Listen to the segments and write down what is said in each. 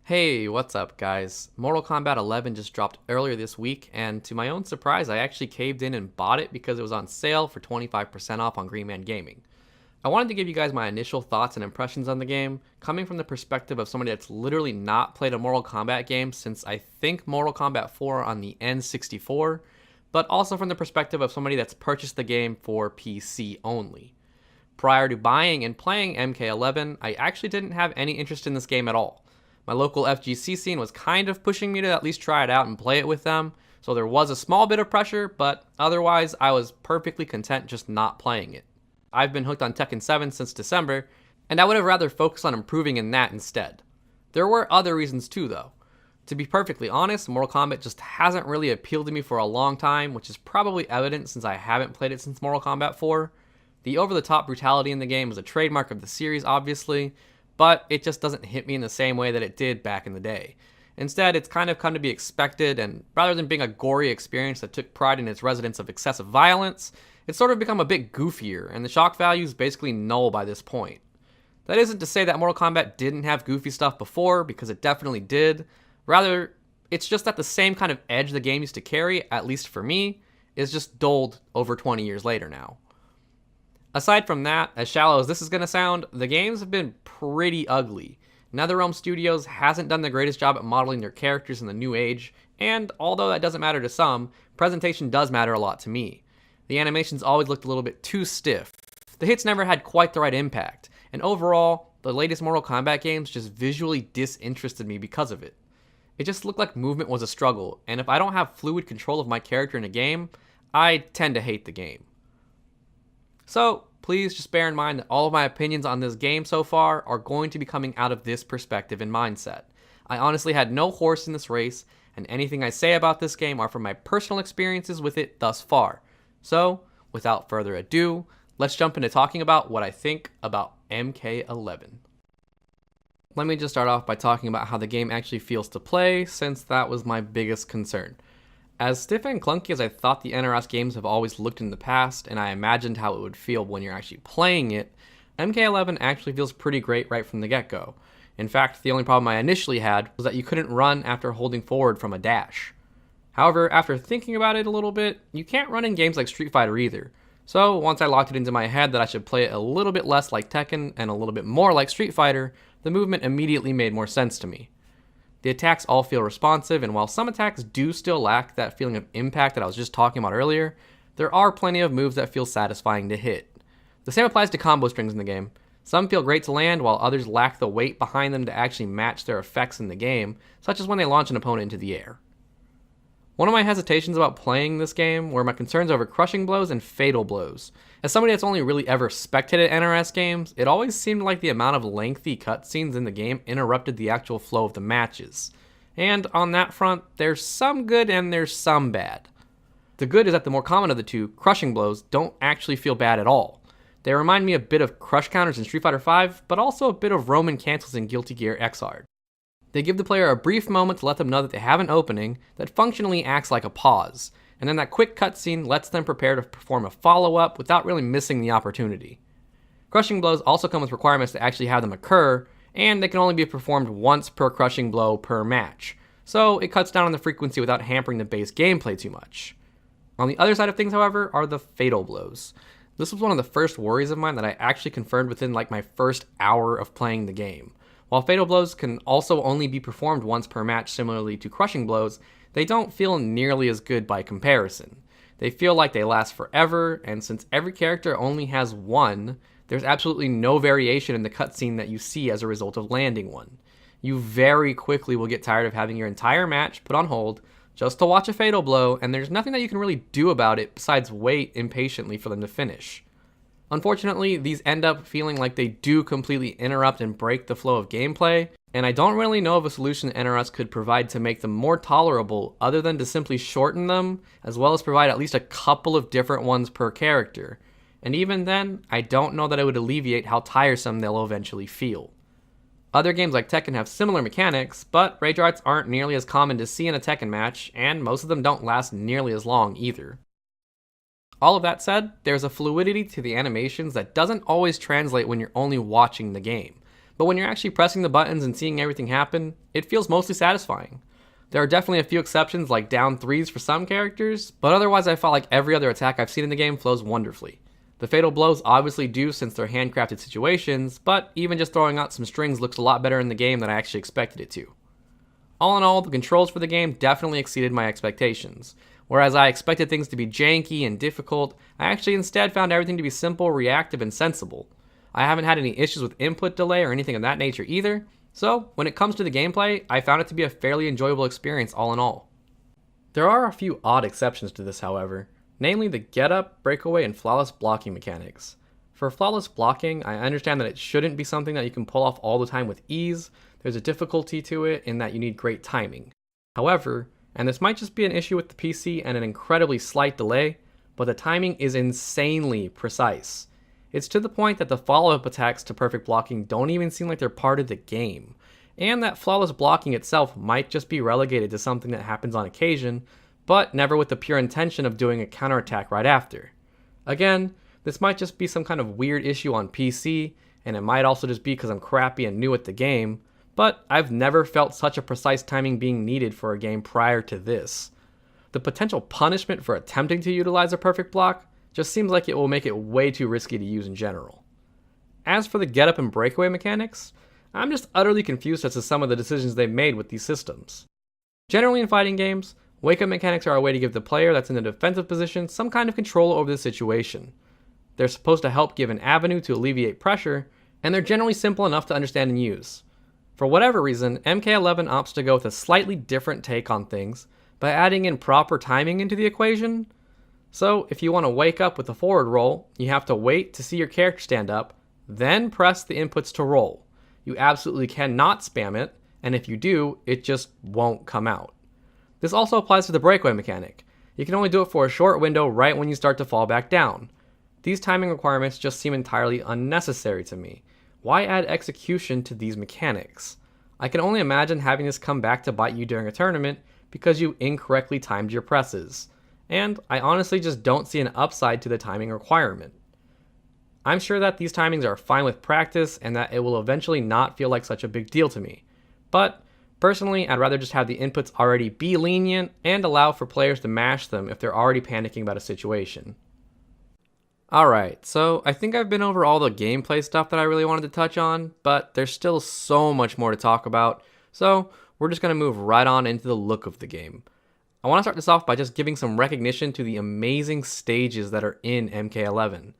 Hey, what's up, guys? Mortal Kombat 11 just dropped earlier this week, and to my own surprise, I actually caved in and bought it because it was on sale for 25% off on Green Man Gaming. I wanted to give you guys my initial thoughts and impressions on the game, coming from the perspective of somebody that's literally not played a Mortal Kombat game since I think Mortal Kombat 4 on the N64, but also from the perspective of somebody that's purchased the game for PC only. Prior to buying and playing MK11, I actually didn't have any interest in this game at all. My local FGC scene was kind of pushing me to at least try it out and play it with them, so there was a small bit of pressure, but otherwise I was perfectly content just not playing it. I've been hooked on Tekken 7 since December, and I would have rather focused on improving in that instead. There were other reasons too, though. To be perfectly honest, Mortal Kombat just hasn't really appealed to me for a long time, which is probably evident since I haven't played it since Mortal Kombat 4. The over-the-top brutality in the game is a trademark of the series, obviously, but it just doesn't hit me in the same way that it did back in the day. Instead, it's kind of come to be expected, and rather than being a gory experience that took pride in its residence of excessive violence, it's sort of become a bit goofier, and the shock value is basically null by this point. That isn't to say that Mortal Kombat didn't have goofy stuff before, because it definitely did. Rather, it's just that the same kind of edge the game used to carry, at least for me, is just dulled over 20 years later now. Aside from that, as shallow as this is going to sound, the games have been pretty ugly. NetherRealm Studios hasn't done the greatest job at modeling their characters in the new age, and although that doesn't matter to some, presentation does matter a lot to me. The animations always looked a little bit too stiff. The hits never had quite the right impact, and overall, the latest Mortal Kombat games just visually disinterested me because of it. It just looked like movement was a struggle, and if I don't have fluid control of my character in a game, I tend to hate the game. So, please just bear in mind that all of my opinions on this game so far are going to be coming out of this perspective and mindset. I honestly had no horse in this race, and anything I say about this game are from my personal experiences with it thus far. So, without further ado, let's jump into talking about what I think about MK11. Let me just start off by talking about how the game actually feels to play, since that was my biggest concern. As stiff and clunky as I thought the NRS games have always looked in the past, and I imagined how it would feel when you're actually playing it, MK11 actually feels pretty great right from the get-go. In fact, the only problem I initially had was that you couldn't run after holding forward from a dash. However, after thinking about it a little bit, you can't run in games like Street Fighter either. So once I locked it into my head that I should play it a little bit less like Tekken and a little bit more like Street Fighter, the movement immediately made more sense to me. The attacks all feel responsive, and while some attacks do still lack that feeling of impact that I was just talking about earlier, there are plenty of moves that feel satisfying to hit. The same applies to combo strings in the game. Some feel great to land, while others lack the weight behind them to actually match their effects in the game, such as when they launch an opponent into the air. One of my hesitations about playing this game were my concerns over crushing blows and fatal blows. As somebody that's only really ever spectated NRS games, it always seemed like the amount of lengthy cutscenes in the game interrupted the actual flow of the matches. And on that front, there's some good and there's some bad. The good is that the more common of the two, crushing blows, don't actually feel bad at all. They remind me a bit of crush counters in Street Fighter V, but also a bit of Roman cancels in Guilty Gear Xrd. They give the player a brief moment to let them know that they have an opening that functionally acts like a pause, and then that quick cutscene lets them prepare to perform a follow-up without really missing the opportunity. Crushing blows also come with requirements to actually have them occur, and they can only be performed once per crushing blow per match, so it cuts down on the frequency without hampering the base gameplay too much. On the other side of things, however, are the fatal blows. This was one of the first worries of mine that I actually confirmed within like my first hour of playing the game. While fatal blows can also only be performed once per match similarly to crushing blows, they don't feel nearly as good by comparison. They feel like they last forever, and since every character only has one, there's absolutely no variation in the cutscene that you see as a result of landing one. You very quickly will get tired of having your entire match put on hold just to watch a fatal blow, and there's nothing that you can really do about it besides wait impatiently for them to finish. Unfortunately, these end up feeling like they do completely interrupt and break the flow of gameplay, and I don't really know of a solution NRS could provide to make them more tolerable other than to simply shorten them, as well as provide at least a couple of different ones per character. And even then, I don't know that it would alleviate how tiresome they'll eventually feel. Other games like Tekken have similar mechanics, but rage arts aren't nearly as common to see in a Tekken match, and most of them don't last nearly as long either. All of that said, there's a fluidity to the animations that doesn't always translate when you're only watching the game. but when you're actually pressing the buttons and seeing everything happen, it feels mostly satisfying. There are definitely a few exceptions like down threes for some characters, but otherwise I felt like every other attack I've seen in the game flows wonderfully. The fatal blows obviously do since they're handcrafted situations, but even just throwing out some strings looks a lot better in the game than I actually expected it to. All in all, the controls for the game definitely exceeded my expectations. Whereas I expected things to be janky and difficult, I actually instead found everything to be simple, reactive, and sensible. I haven't had any issues with input delay or anything of that nature either, so when it comes to the gameplay, I found it to be a fairly enjoyable experience all in all. There are a few odd exceptions to this, however, namely the get up, breakaway, and flawless blocking mechanics. For flawless blocking, I understand that it shouldn't be something that you can pull off all the time with ease. There's a difficulty to it in that you need great timing. However, and this might just be an issue with the PC and an incredibly slight delay, but the timing is insanely precise. It's to the point that the follow-up attacks to perfect blocking don't even seem like they're part of the game, and that flawless blocking itself might just be relegated to something that happens on occasion, but never with the pure intention of doing a counterattack right after. Again, this might just be some kind of weird issue on PC, and it might also just be because I'm crappy and new at the game, but I've never felt such a precise timing being needed for a game prior to this. The potential punishment for attempting to utilize a perfect block just seems like it will make it way too risky to use in general. As for the get up and breakaway mechanics, I'm just utterly confused as to some of the decisions they've made with these systems. Generally in fighting games, wake up mechanics are a way to give the player that's in a defensive position some kind of control over the situation. They're supposed to help give an avenue to alleviate pressure, and they're generally simple enough to understand and use. For whatever reason, MK11 opts to go with a slightly different take on things by adding in proper timing into the equation. So if you want to wake up with a forward roll, you have to wait to see your character stand up, then press the inputs to roll. You absolutely cannot spam it, and if you do, it just won't come out. This also applies to the breakaway mechanic. You can only do it for a short window right when you start to fall back down. These timing requirements just seem entirely unnecessary to me. Why add execution to these mechanics? I can only imagine having this come back to bite you during a tournament because you incorrectly timed your presses. And I honestly just don't see an upside to the timing requirement. I'm sure that these timings are fine with practice and that it will eventually not feel like such a big deal to me. But personally, I'd rather just have the inputs already be lenient and allow for players to mash them if they're already panicking about a situation. Alright, so I think I've been over all the gameplay stuff that I really wanted to touch on, but there's still so much more to talk about, so we're just going to move right on into the look of the game. I want to start this off by just giving some recognition to the amazing stages that are in MK11.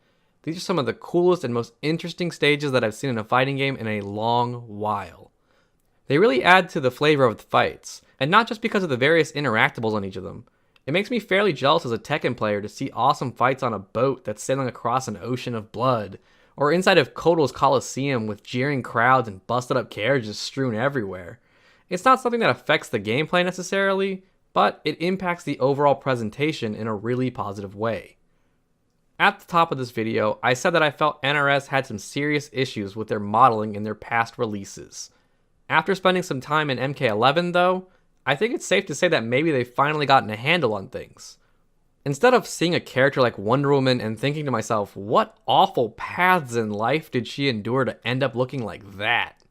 These are some of the coolest and most interesting stages that I've seen in a fighting game in a long while. They really add to the flavor of the fights, and not just because of the various interactables on each of them. It makes me fairly jealous as a Tekken player to see awesome fights on a boat that's sailing across an ocean of blood, or inside of Kotal's Coliseum with jeering crowds and busted up carriages strewn everywhere. It's not something that affects the gameplay necessarily, but it impacts the overall presentation in a really positive way. At the top of this video, I said that I felt NRS had some serious issues with their modeling in their past releases. After spending some time in MK11 though, I think it's safe to say that maybe they've finally gotten a handle on things. Instead of seeing a character like Wonder Woman and thinking to myself, what awful paths in life did she endure to end up looking like that?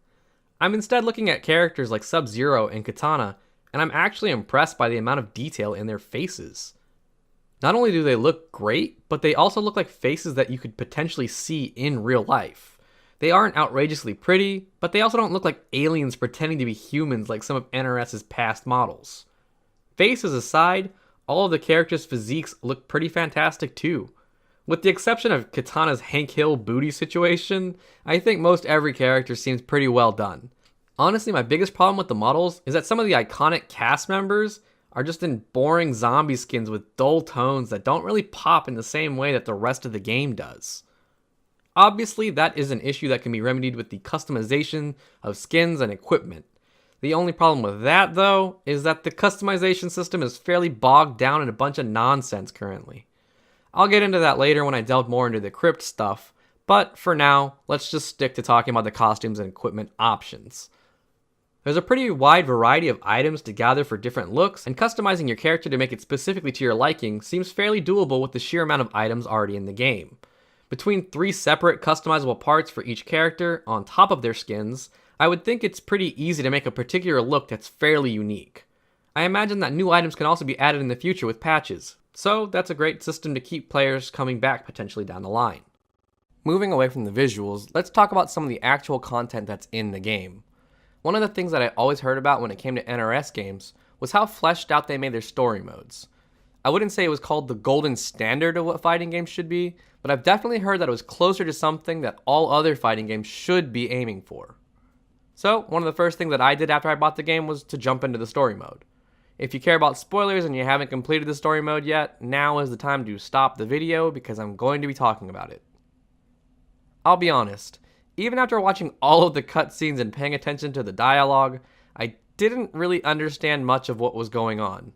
I'm instead looking at characters like Sub-Zero and Katana, and I'm actually impressed by the amount of detail in their faces. Not only do they look great, but they also look like faces that you could potentially see in real life. They aren't outrageously pretty, but they also don't look like aliens pretending to be humans like some of NRS's past models. Faces aside, all of the characters' physiques look pretty fantastic too. With the exception of Katana's Hank Hill booty situation, I think most every character seems pretty well done. Honestly, my biggest problem with the models is that some of the iconic cast members are just in boring zombie skins with dull tones that don't really pop in the same way that the rest of the game does. Obviously, that is an issue that can be remedied with the customization of skins and equipment. The only problem with that, though, is that the customization system is fairly bogged down in a bunch of nonsense currently. I'll get into that later when I delve more into the crypt stuff, but for now, let's just stick to talking about the costumes and equipment options. There's a pretty wide variety of items to gather for different looks, and customizing your character to make it specifically to your liking seems fairly doable with the sheer amount of items already in the game. Between 3 separate customizable parts for each character on top of their skins, I would think it's pretty easy to make a particular look that's fairly unique. I imagine that new items can also be added in the future with patches, so that's a great system to keep players coming back potentially down the line. Moving away from the visuals, let's talk about some of the actual content that's in the game. One of the things that I always heard about when it came to NRS games was how fleshed out they made their story modes. I wouldn't say it was called the golden standard of what fighting games should be, but I've definitely heard that it was closer to something that all other fighting games should be aiming for. So, one of the first things that I did after I bought the game was to jump into the story mode. If you care about spoilers and you haven't completed the story mode yet, now is the time to stop the video because I'm going to be talking about it. I'll be honest, even after watching all of the cutscenes and paying attention to the dialogue, I didn't really understand much of what was going on.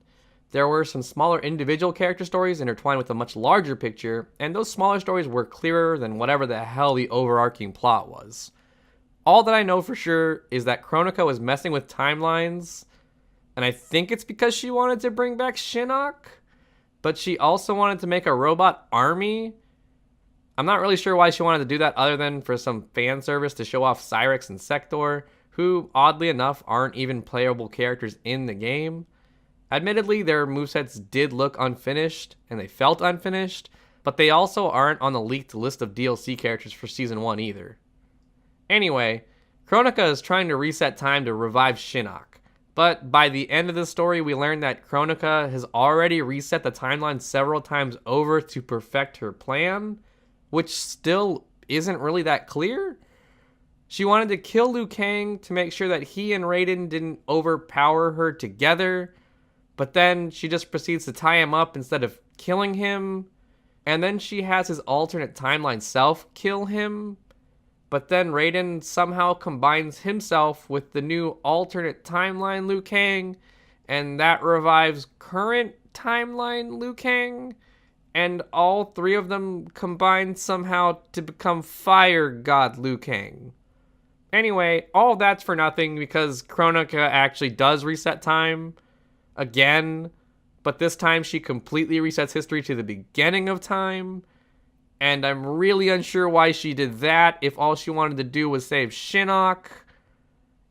There were some smaller individual character stories intertwined with a much larger picture, and those smaller stories were clearer than whatever the hell the overarching plot was. All that I know for sure is that Kronika was messing with timelines, and I think it's because she wanted to bring back Shinnok, but she also wanted to make a robot army. I'm not really sure why she wanted to do that other than for some fan service to show off Cyrix and Sector, who, oddly enough, aren't even playable characters in the game. Admittedly, their movesets did look unfinished, and they felt unfinished, but they also aren't on the leaked list of DLC characters for Season 1 either. Anyway, Kronika is trying to reset time to revive Shinnok, but by the end of the story we learn that Kronika has already reset the timeline several times over to perfect her plan, which still isn't really that clear. She wanted to kill Liu Kang to make sure that he and Raiden didn't overpower her together, but then she just proceeds to tie him up instead of killing him, and then she has his alternate timeline self kill him, but then Raiden somehow combines himself with the new alternate timeline Liu Kang, and that revives current timeline Liu Kang, and all 3 of them combine somehow to become Fire God Liu Kang. Anyway, all that's for nothing because Kronika actually does reset time again, but this time she completely resets history to the beginning of time, and I'm really unsure why she did that if all she wanted to do was save Shinnok.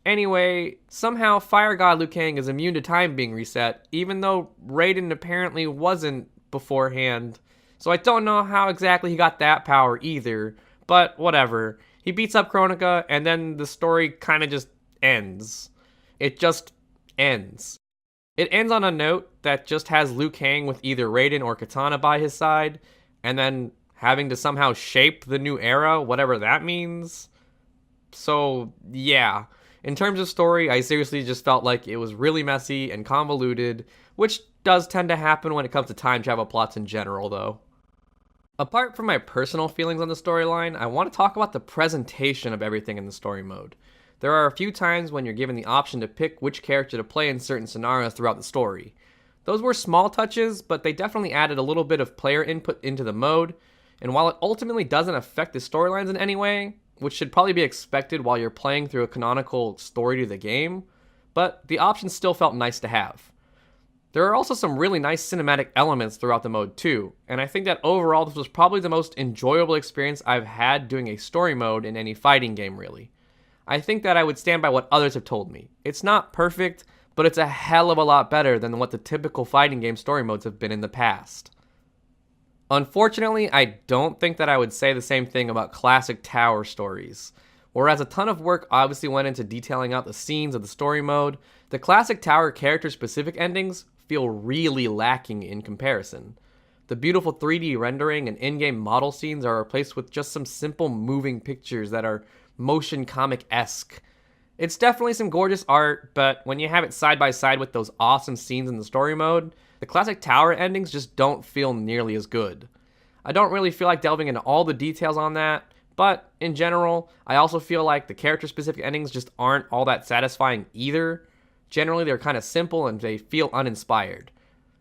Anyway, somehow Fire God Liu Kang is immune to time being reset, even though Raiden apparently wasn't beforehand, so I don't know how exactly he got that power either, but whatever. He beats up Kronika, and then the story kind of just ends. It just ends. It ends on a note that just has Liu Kang with either Raiden or Katana by his side, and then having to somehow shape the new era, whatever that means. So, yeah. In terms of story, I seriously just felt like it was really messy and convoluted, which does tend to happen when it comes to time travel plots in general, though. Apart from my personal feelings on the storyline, I want to talk about the presentation of everything in the story mode. There are a few times when you're given the option to pick which character to play in certain scenarios throughout the story. Those were small touches, but they definitely added a little bit of player input into the mode, and while it ultimately doesn't affect the storylines in any way, which should probably be expected while you're playing through a canonical story to the game, but the option still felt nice to have. There are also some really nice cinematic elements throughout the mode too, and I think that overall this was probably the most enjoyable experience I've had doing a story mode in any fighting game really. I think that I would stand by what others have told me. It's not perfect, but it's a hell of a lot better than what the typical fighting game story modes have been in the past. Unfortunately, I don't think that I would say the same thing about classic tower stories. Whereas a ton of work obviously went into detailing out the scenes of the story mode, the classic tower character-specific endings feel really lacking in comparison. The beautiful 3D rendering and in-game model scenes are replaced with just some simple moving pictures that are motion comic-esque. It's definitely some gorgeous art, but when you have it side by side with those awesome scenes in the story mode, the classic tower endings just don't feel nearly as good. I don't really feel like delving into all the details on that, but in general, I also feel like the character-specific endings just aren't all that satisfying either. Generally, they're kind of simple and they feel uninspired.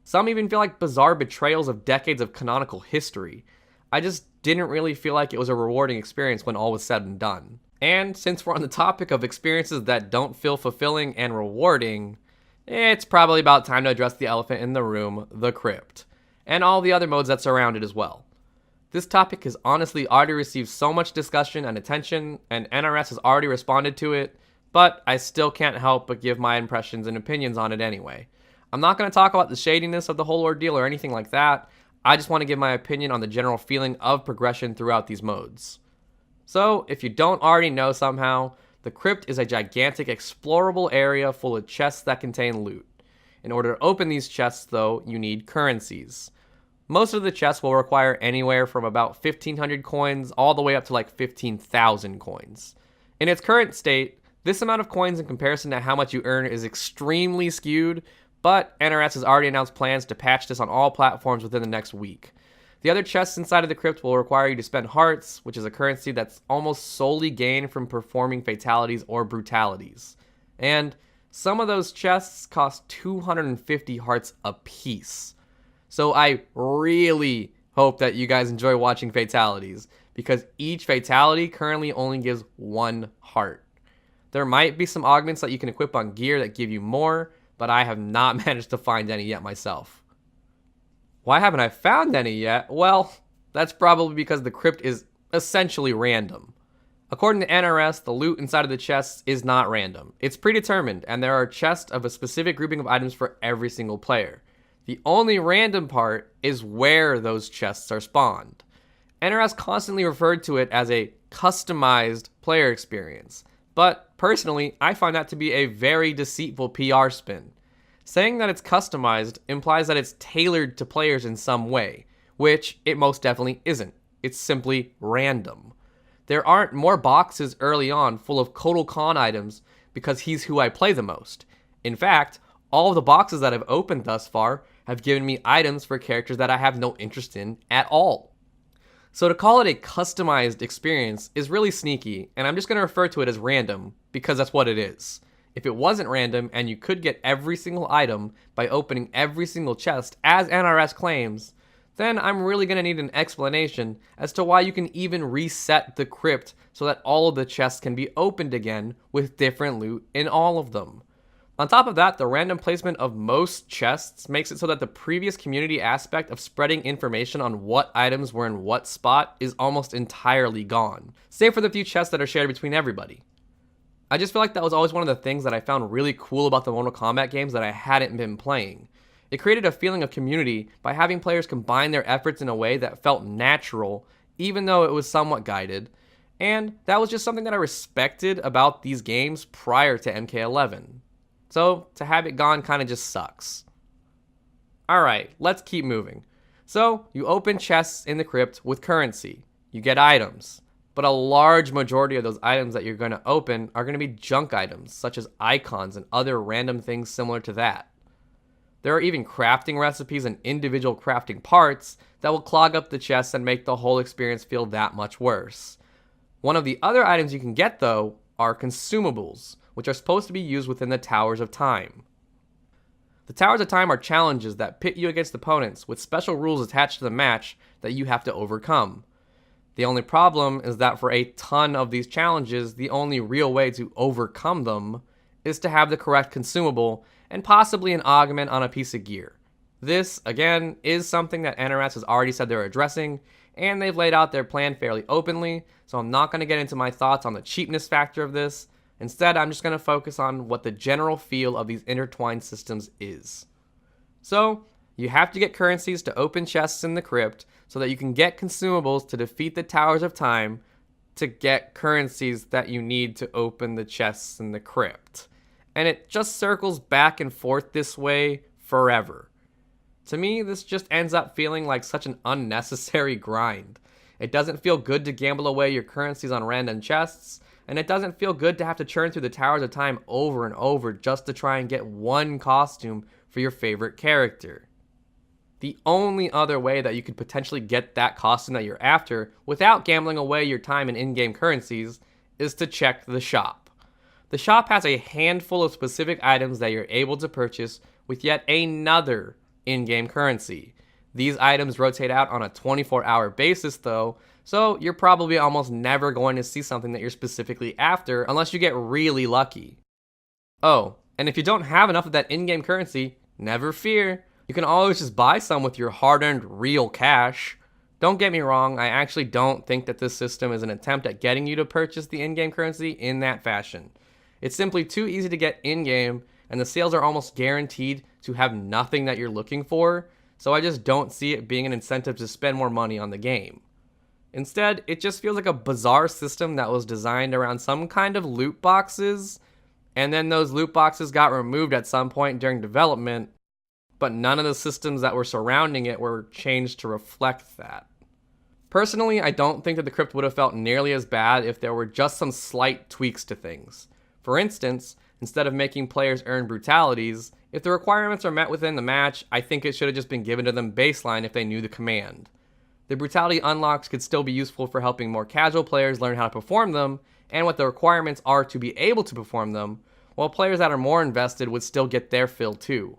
Some even feel like bizarre betrayals of decades of canonical history. I just didn't really feel like it was a rewarding experience when all was said and done. And since we're on the topic of experiences that don't feel fulfilling and rewarding, it's probably about time to address the elephant in the room, the crypt, and all the other modes that surround it as well. This topic has honestly already received so much discussion and attention, and NRS has already responded to it, but I still can't help but give my impressions and opinions on it anyway. I'm not going to talk about the shadiness of the whole ordeal or anything like that. I just want to give my opinion on the general feeling of progression throughout these modes. So, if you don't already know somehow, the crypt is a gigantic explorable area full of chests that contain loot. In order to open these chests, though, you need currencies. Most of the chests will require anywhere from about 1,500 coins all the way up to like 15,000 coins. In its current state, this amount of coins in comparison to how much you earn is extremely skewed, but NRS has already announced plans to patch this on all platforms within the next week. The other chests inside of the crypt will require you to spend hearts, which is a currency that's almost solely gained from performing fatalities or brutalities. And some of those chests cost 250 hearts apiece. So I really hope that you guys enjoy watching fatalities, because each fatality currently only gives 1 heart. There might be some augments that you can equip on gear that give you more, but I have not managed to find any yet myself. Why haven't I found any yet? Well, that's probably because the crypt is essentially random. According to NRS, the loot inside of the chests is not random. It's predetermined, and there are chests of a specific grouping of items for every single player. The only random part is where those chests are spawned. NRS constantly referred to it as a customized player experience, but personally, I find that to be a very deceitful PR spin. Saying that it's customized implies that it's tailored to players in some way, which it most definitely isn't. It's simply random. There aren't more boxes early on full of Kotal Khan items because he's who I play the most. In fact, all of the boxes that I've opened thus far have given me items for characters that I have no interest in at all. So to call it a customized experience is really sneaky, and I'm just going to refer to it as random because that's what it is. If it wasn't random and you could get every single item by opening every single chest, as NRS claims, then I'm really going to need an explanation as to why you can even reset the crypt so that all of the chests can be opened again with different loot in all of them. On top of that, the random placement of most chests makes it so that the previous community aspect of spreading information on what items were in what spot is almost entirely gone, save for the few chests that are shared between everybody. I just feel like that was always one of the things that I found really cool about the Mortal Kombat games that I hadn't been playing. It created a feeling of community by having players combine their efforts in a way that felt natural, even though it was somewhat guided, and that was just something that I respected about these games prior to MK11. So to have it gone kind of just sucks. Alright, let's keep moving. So you open chests in the crypt with currency. You get items. But a large majority of those items that you're going to open are going to be junk items, such as icons and other random things similar to that. There are even crafting recipes and individual crafting parts that will clog up the chests and make the whole experience feel that much worse. One of the other items you can get, though, are consumables, which are supposed to be used within the Towers of Time. The Towers of Time are challenges that pit you against opponents with special rules attached to the match that you have to overcome. The only problem is that for a ton of these challenges, the only real way to overcome them is to have the correct consumable and possibly an augment on a piece of gear. This, again, is something that NRS has already said they're addressing, and they've laid out their plan fairly openly, so I'm not going to get into my thoughts on the cheapness factor of this. Instead, I'm just going to focus on what the general feel of these intertwined systems is. So, you have to get currencies to open chests in the crypt so that you can get consumables to defeat the Towers of Time to get currencies that you need to open the chests in the crypt. And it just circles back and forth this way forever. To me, this just ends up feeling like such an unnecessary grind. It doesn't feel good to gamble away your currencies on random chests, and it doesn't feel good to have to churn through the Towers of Time over and over just to try and get one costume for your favorite character. The only other way that you could potentially get that costume that you're after without gambling away your time in in-game currencies is to check the shop. The shop has a handful of specific items that you're able to purchase with yet another in-game currency. These items rotate out on a 24-hour basis though, so you're probably almost never going to see something that you're specifically after unless you get really lucky. Oh, and if you don't have enough of that in-game currency, never fear. You can always just buy some with your hard-earned real cash. Don't get me wrong, I actually don't think that this system is an attempt at getting you to purchase the in-game currency in that fashion. It's simply too easy to get in-game, and the sales are almost guaranteed to have nothing that you're looking for, so I just don't see it being an incentive to spend more money on the game. Instead, it just feels like a bizarre system that was designed around some kind of loot boxes, and then those loot boxes got removed at some point during development, but none of the systems that were surrounding it were changed to reflect that. Personally, I don't think that the crypt would have felt nearly as bad if there were just some slight tweaks to things. For instance, instead of making players earn brutalities, if the requirements are met within the match, I think it should have just been given to them baseline if they knew the command. The brutality unlocks could still be useful for helping more casual players learn how to perform them, and what the requirements are to be able to perform them, while players that are more invested would still get their fill too.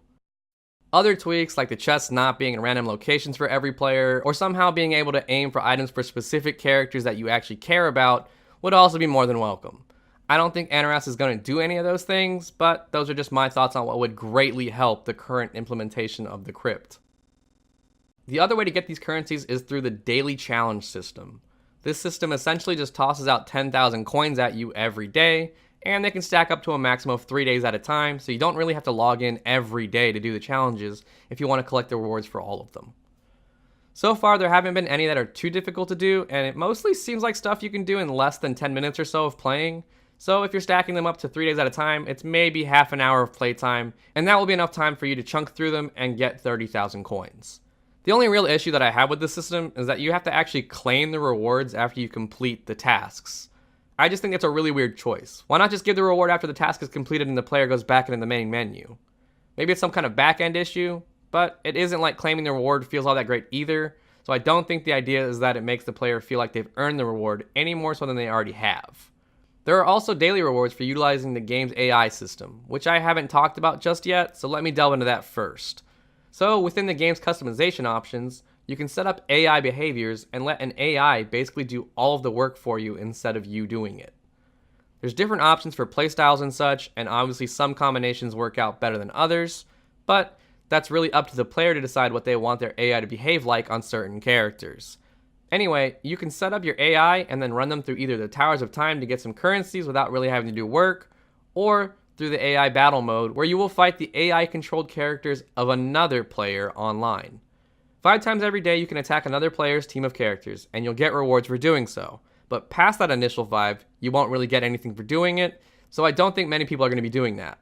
Other tweaks, like the chests not being in random locations for every player, or somehow being able to aim for items for specific characters that you actually care about, would also be more than welcome. I don't think NRS is going to do any of those things, but those are just my thoughts on what would greatly help the current implementation of the crypt. The other way to get these currencies is through the daily challenge system. This system essentially just tosses out 10,000 coins at you every day, and they can stack up to a maximum of 3 days at a time, so you don't really have to log in every day to do the challenges if you want to collect the rewards for all of them. So far, there haven't been any that are too difficult to do, and it mostly seems like stuff you can do in less than 10 minutes or so of playing. So if you're stacking them up to 3 days at a time, it's maybe half an hour of playtime, and that will be enough time for you to chunk through them and get 30,000 coins. The only real issue that I have with this system is that you have to actually claim the rewards after you complete the tasks. I just think it's a really weird choice. Why not just give the reward after the task is completed and the player goes back into the main menu? Maybe it's some kind of back-end issue, but it isn't like claiming the reward feels all that great either, so I don't think the idea is that it makes the player feel like they've earned the reward any more so than they already have. There are also daily rewards for utilizing the game's AI system, which I haven't talked about just yet, so let me delve into that first. So within the game's customization options, you can set up AI behaviors and let an AI basically do all of the work for you instead of you doing it. There's different options for playstyles and such, and obviously some combinations work out better than others, but that's really up to the player to decide what they want their AI to behave like on certain characters. Anyway, you can set up your AI and then run them through either the Towers of Time to get some currencies without really having to do work, or through the AI battle mode where you will fight the AI controlled characters of another player online. 5 times every day you can attack another player's team of characters, and you'll get rewards for doing so. But past that initial 5, you won't really get anything for doing it, so I don't think many people are going to be doing that.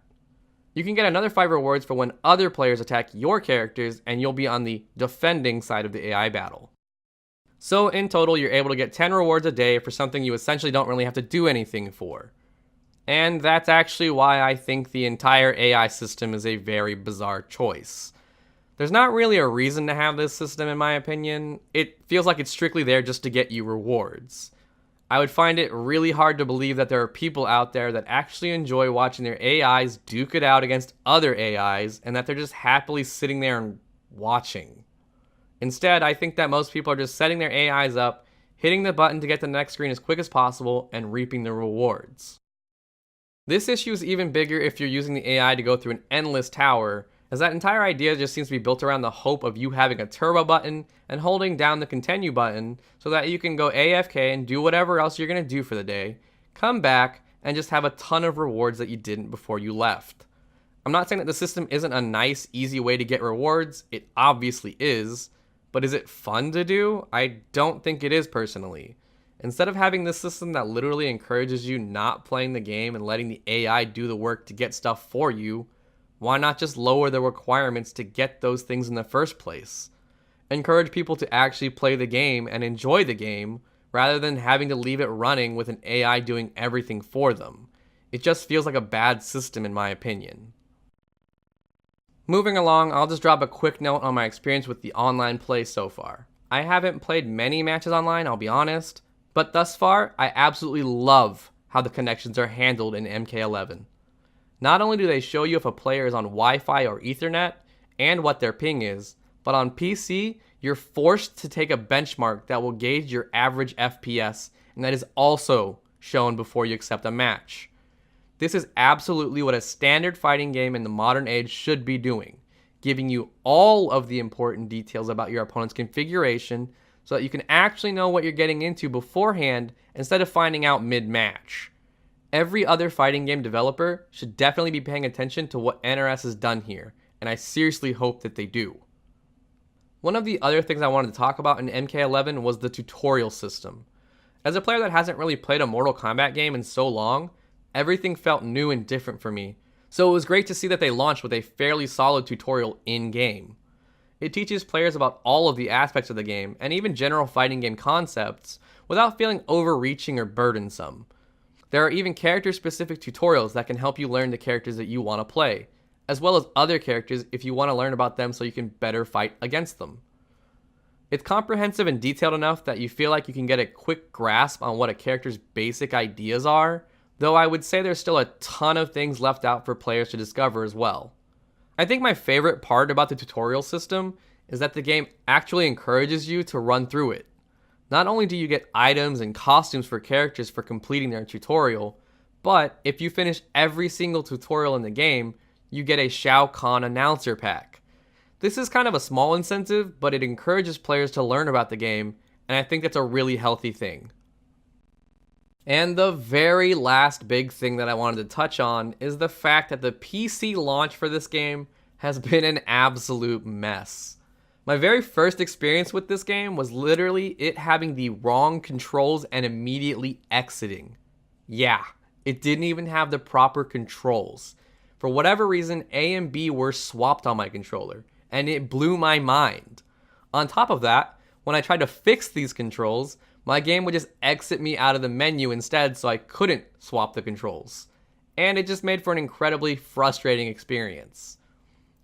You can get another 5 rewards for when other players attack your characters, and you'll be on the defending side of the AI battle. So in total, you're able to get 10 rewards a day for something you essentially don't really have to do anything for. And that's actually why I think the entire AI system is a very bizarre choice. There's not really a reason to have this system in my opinion. It feels like it's strictly there just to get you rewards. I would find it really hard to believe that there are people out there that actually enjoy watching their AIs duke it out against other AIs and that they're just happily sitting there and watching. Instead, I think that most people are just setting their AIs up, hitting the button to get to the next screen as quick as possible, and reaping the rewards. This issue is even bigger if you're using the AI to go through an endless tower, as that entire idea just seems to be built around the hope of you having a turbo button and holding down the continue button so that you can go AFK and do whatever else you're going to do for the day, come back, and just have a ton of rewards that you didn't before you left. I'm not saying that the system isn't a nice, easy way to get rewards. It obviously is. But is it fun to do? I don't think it is personally. Instead of having this system that literally encourages you not playing the game and letting the AI do the work to get stuff for you, why not just lower the requirements to get those things in the first place? Encourage people to actually play the game and enjoy the game rather than having to leave it running with an AI doing everything for them. It just feels like a bad system in my opinion. Moving along, I'll just drop a quick note on my experience with the online play so far. I haven't played many matches online, I'll be honest, but thus far, I absolutely love how the connections are handled in MK11. Not only do they show you if a player is on Wi-Fi or Ethernet, and what their ping is, but on PC, you're forced to take a benchmark that will gauge your average FPS, and that is also shown before you accept a match. This is absolutely what a standard fighting game in the modern age should be doing, giving you all of the important details about your opponent's configuration so that you can actually know what you're getting into beforehand instead of finding out mid-match. Every other fighting game developer should definitely be paying attention to what NRS has done here, and I seriously hope that they do. One of the other things I wanted to talk about in MK11 was the tutorial system. As a player that hasn't really played a Mortal Kombat game in so long, everything felt new and different for me, so it was great to see that they launched with a fairly solid tutorial in-game. It teaches players about all of the aspects of the game, and even general fighting game concepts, without feeling overreaching or burdensome. There are even character-specific tutorials that can help you learn the characters that you want to play, as well as other characters if you want to learn about them so you can better fight against them. It's comprehensive and detailed enough that you feel like you can get a quick grasp on what a character's basic ideas are, though I would say there's still a ton of things left out for players to discover as well. I think my favorite part about the tutorial system is that the game actually encourages you to run through it. Not only do you get items and costumes for characters for completing their tutorial, but if you finish every single tutorial in the game, you get a Shao Kahn announcer pack. This is kind of a small incentive, but it encourages players to learn about the game, and I think that's a really healthy thing. And the very last big thing that I wanted to touch on is the fact that the PC launch for this game has been an absolute mess. My very first experience with this game was literally it having the wrong controls and immediately exiting. Yeah, it didn't even have the proper controls. For whatever reason, A and B were swapped on my controller, and it blew my mind. On top of that, when I tried to fix these controls, my game would just exit me out of the menu instead, so I couldn't swap the controls. And it just made for an incredibly frustrating experience.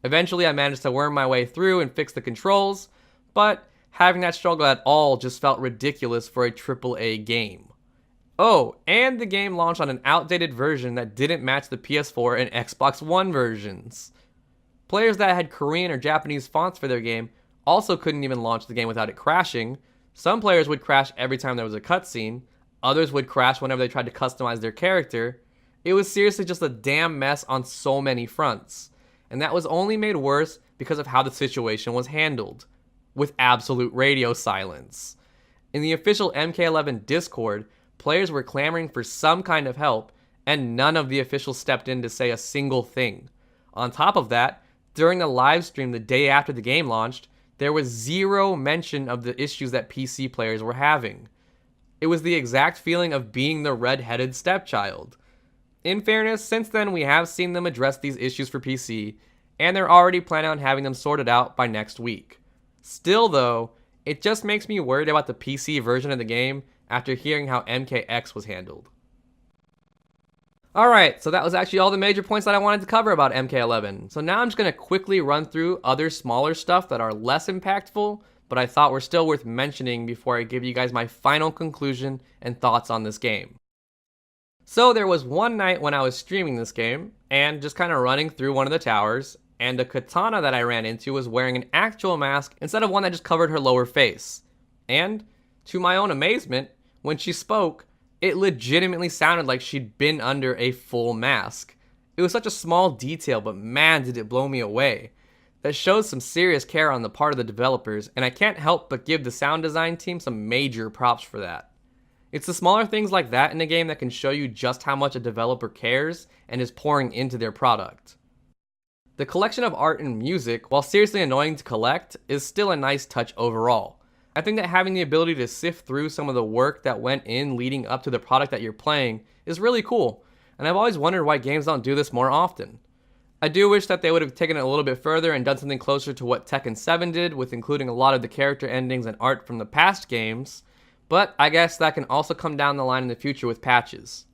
Eventually, I managed to worm my way through and fix the controls, but having that struggle at all just felt ridiculous for a AAA game. Oh, and the game launched on an outdated version that didn't match the PS4 and Xbox One versions. Players that had Korean or Japanese fonts for their game also couldn't even launch the game without it crashing. Some players would crash every time there was a cutscene, others would crash whenever they tried to customize their character. It was seriously just a damn mess on so many fronts, and that was only made worse because of how the situation was handled, with absolute radio silence. In the official MK11 Discord, players were clamoring for some kind of help, and none of the officials stepped in to say a single thing. On top of that, during the live stream the day after the game launched, there was zero mention of the issues that PC players were having. It was the exact feeling of being the red-headed stepchild. In fairness, since then we have seen them address these issues for PC, and they're already planning on having them sorted out by next week. Still though, it just makes me worried about the PC version of the game after hearing how MKX was handled. Alright, so that was actually all the major points that I wanted to cover about MK11. So now I'm just going to quickly run through other smaller stuff that are less impactful, but I thought were still worth mentioning before I give you guys my final conclusion and thoughts on this game. So there was one night when I was streaming this game, and just kind of running through one of the towers, and the katana that I ran into was wearing an actual mask instead of one that just covered her lower face. And, to my own amazement, when she spoke, it legitimately sounded like she'd been under a full mask. It was such a small detail, but man did it blow me away. That shows some serious care on the part of the developers, and I can't help but give the sound design team some major props for that. It's the smaller things like that in a game that can show you just how much a developer cares and is pouring into their product. The collection of art and music, while seriously annoying to collect, is still a nice touch overall. I think that having the ability to sift through some of the work that went in leading up to the product that you're playing is really cool, and I've always wondered why games don't do this more often. I do wish that they would have taken it a little bit further and done something closer to what Tekken 7 did, with including a lot of the character endings and art from the past games, but I guess that can also come down the line in the future with patches.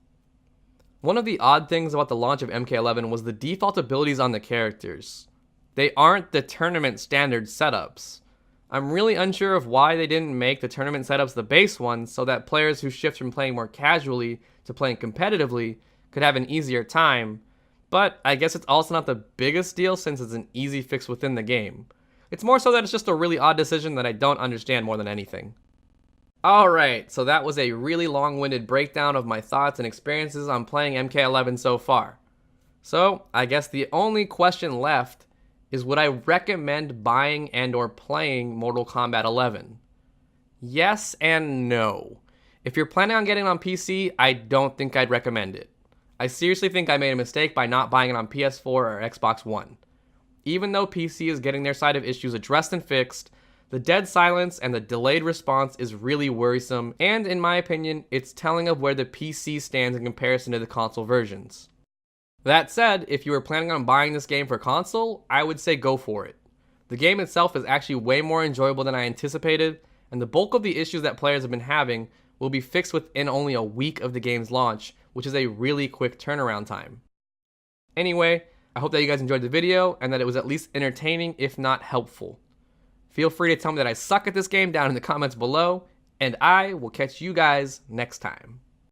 One of the odd things about the launch of MK11 was the default abilities on the characters. They aren't the tournament standard setups. I'm really unsure of why they didn't make the tournament setups the base ones so that players who shift from playing more casually to playing competitively could have an easier time, but I guess it's also not the biggest deal since it's an easy fix within the game. It's more so that it's just a really odd decision that I don't understand more than anything. Alright, so that was a really long-winded breakdown of my thoughts and experiences on playing MK11 so far. So, I guess the only question left is, would I recommend buying and or playing Mortal Kombat 11? Yes and no. If you're planning on getting it on PC, I don't think I'd recommend it. I seriously think I made a mistake by not buying it on PS4 or Xbox One. Even though PC is getting their side of issues addressed and fixed, the dead silence and the delayed response is really worrisome, and in my opinion, it's telling of where the PC stands in comparison to the console versions. That said, if you were planning on buying this game for console, I would say go for it. The game itself is actually way more enjoyable than I anticipated, and the bulk of the issues that players have been having will be fixed within only a week of the game's launch, which is a really quick turnaround time. Anyway, I hope that you guys enjoyed the video and that it was at least entertaining, if not helpful. Feel free to tell me that I suck at this game down in the comments below, and I will catch you guys next time.